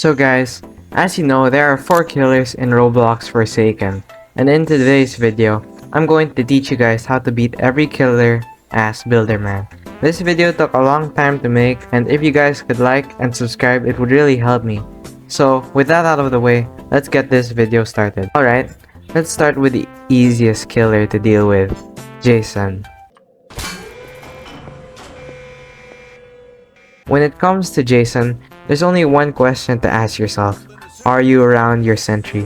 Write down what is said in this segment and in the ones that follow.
So guys, as you know, there are 4 killers in Roblox Forsaken, and in today's video, I'm going to teach you guys how to beat every killer as Builderman. This video took a long time to make, and if you guys could like and subscribe, it would really help me. So with that out of the way, let's get this video started. Alright, let's start with the easiest killer to deal with, Jason. When it comes to Jason, there's only one question to ask yourself. Are you around your sentry?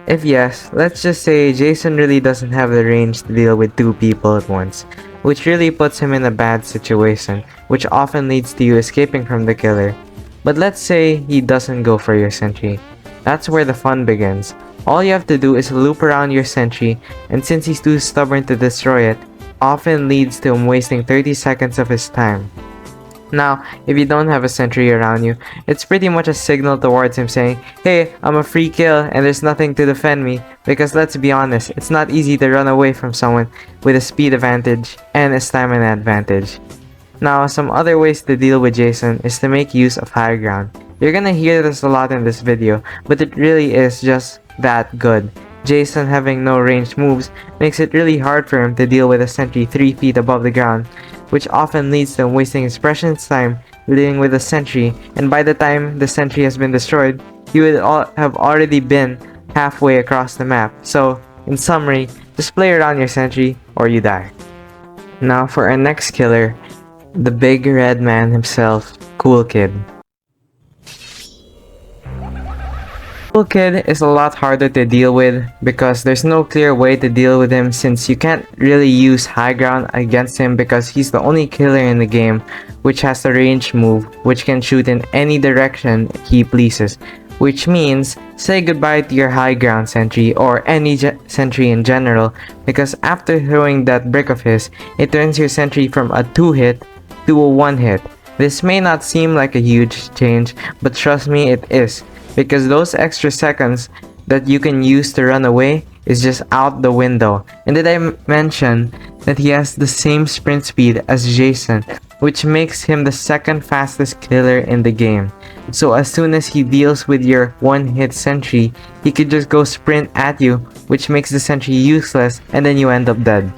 If yes, let's just say Jason really doesn't have the range to deal with 2 people at once, which really puts him in a bad situation, which often leads to you escaping from the killer. But let's say he doesn't go for your sentry. That's where the fun begins. All you have to do is loop around your sentry, and since he's too stubborn to destroy it, often leads to him wasting 30 seconds of his time. Now, if you don't have a sentry around you, it's pretty much a signal towards him saying, hey, I'm a free kill and there's nothing to defend me, because let's be honest, it's not easy to run away from someone with a speed advantage and a stamina advantage. Now, some other ways to deal with Jason is to make use of high ground. You're gonna hear this a lot in this video, but it really is just that good. Jason having no ranged moves makes it really hard for him to deal with a sentry 3 feet above the ground, which often leads to him wasting his precious time dealing with a sentry, and by the time the sentry has been destroyed, he would have already been halfway across the map. So, in summary, just play around your sentry or you die. Now for our next killer, the big red man himself, Cool Kid. Cool Kid is a lot harder to deal with because there's no clear way to deal with him, since you can't really use high ground against him because he's the only killer in the game which has a range move which can shoot in any direction he pleases, which means say goodbye to your high ground sentry or any sentry in general, because after throwing that brick of his, it turns your sentry from a 2-hit to a 1-hit. This may not seem like a huge change, but trust me, it is, because those extra seconds that you can use to run away is just out the window. And did I mention that he has the same sprint speed as Jason, which makes him the second fastest killer in the game. So as soon as he deals with your 1-hit sentry, he could just go sprint at you, which makes the sentry useless, and then you end up dead.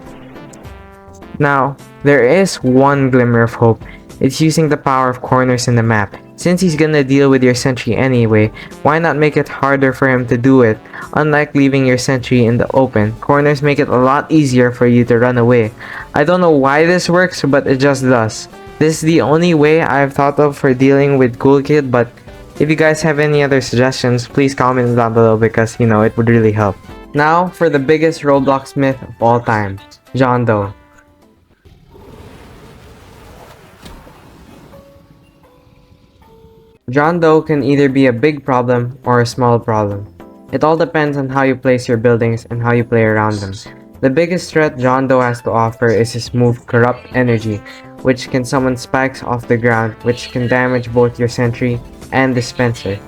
Now, there is one glimmer of hope. It's using the power of corners in the map. Since he's gonna deal with your sentry anyway, why not make it harder for him to do it? Unlike leaving your sentry in the open, corners make it a lot easier for you to run away. I don't know why this works, but it just does. This is the only way I've thought of for dealing with Cool Kid, but if you guys have any other suggestions, please comment down below because, it would really help. Now, for the biggest Roblox myth of all time, John Doe. John Doe can either be a big problem or a small problem. It all depends on how you place your buildings and how you play around them. The biggest threat John Doe has to offer is his move Corrupt Energy, which can summon spikes off the ground, which can damage both your sentry and dispenser.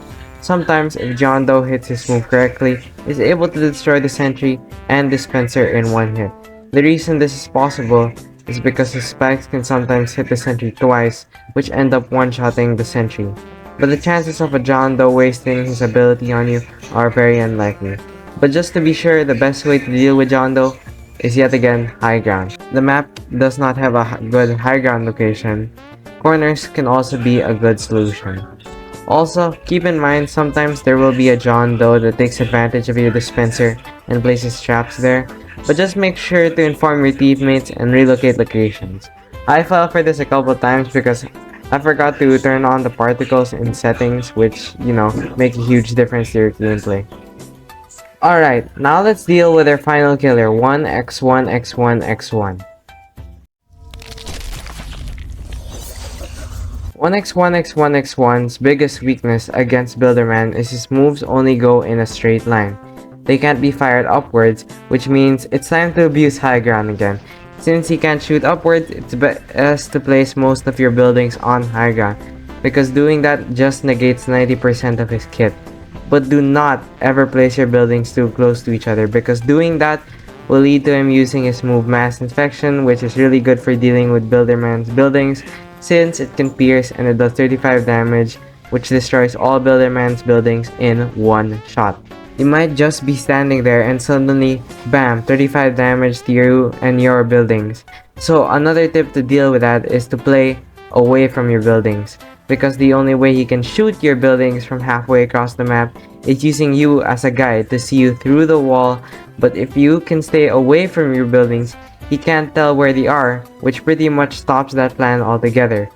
Sometimes, if John Doe hits his move correctly, he is able to destroy the sentry and dispenser in 1 hit. The reason this is possible is because his spikes can sometimes hit the sentry twice, which end up one-shotting the sentry. But the chances of a John Doe wasting his ability on you are very unlikely. But just to be sure, the best way to deal with John Doe is yet again high ground. The map does not have a good high ground location. Corners can also be a good solution. Also, keep in mind sometimes there will be a John Doe that takes advantage of your dispenser and places traps there, but just make sure to inform your teammates and relocate locations. I fell for this a couple times because I forgot to turn on the particles in settings, which, make a huge difference to your gameplay. Alright, now let's deal with our final killer, 1x1x1x1. 1x1x1x1's biggest weakness against Builderman is his moves only go in a straight line. They can't be fired upwards, which means it's time to abuse high ground again. Since he can't shoot upwards, it's best to place most of your buildings on high ground, because doing that just negates 90% of his kit. But do not ever place your buildings too close to each other, because doing that will lead to him using his move Mass Infection, which is really good for dealing with Builderman's buildings, since it can pierce and it does 35 damage which destroys all Builderman's buildings in one shot. You might just be standing there and suddenly, bam, 35 damage to you and your buildings. So another tip to deal with that is to play away from your buildings, because the only way he can shoot your buildings from halfway across the map is using you as a guide to see you through the wall. But if you can stay away from your buildings, he can't tell where they are, which pretty much stops that plan altogether.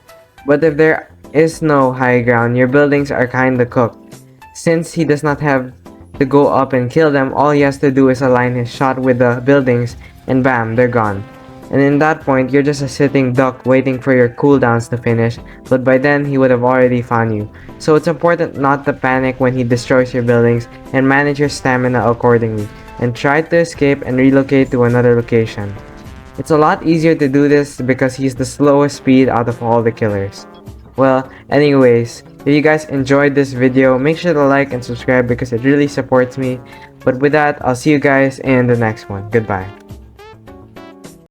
But if there is no high ground, your buildings are kinda cooked. Since he does not have to go up and kill them, all he has to do is align his shot with the buildings and bam, they're gone. And in that point, you're just a sitting duck waiting for your cooldowns to finish, but by then he would have already found you. So it's important not to panic when he destroys your buildings, and manage your stamina accordingly, and try to escape and relocate to another location. It's a lot easier to do this because he's the slowest speed out of all the killers. Well, anyways, if you guys enjoyed this video, make sure to like and subscribe because it really supports me. But with that, I'll see you guys in the next one. Goodbye.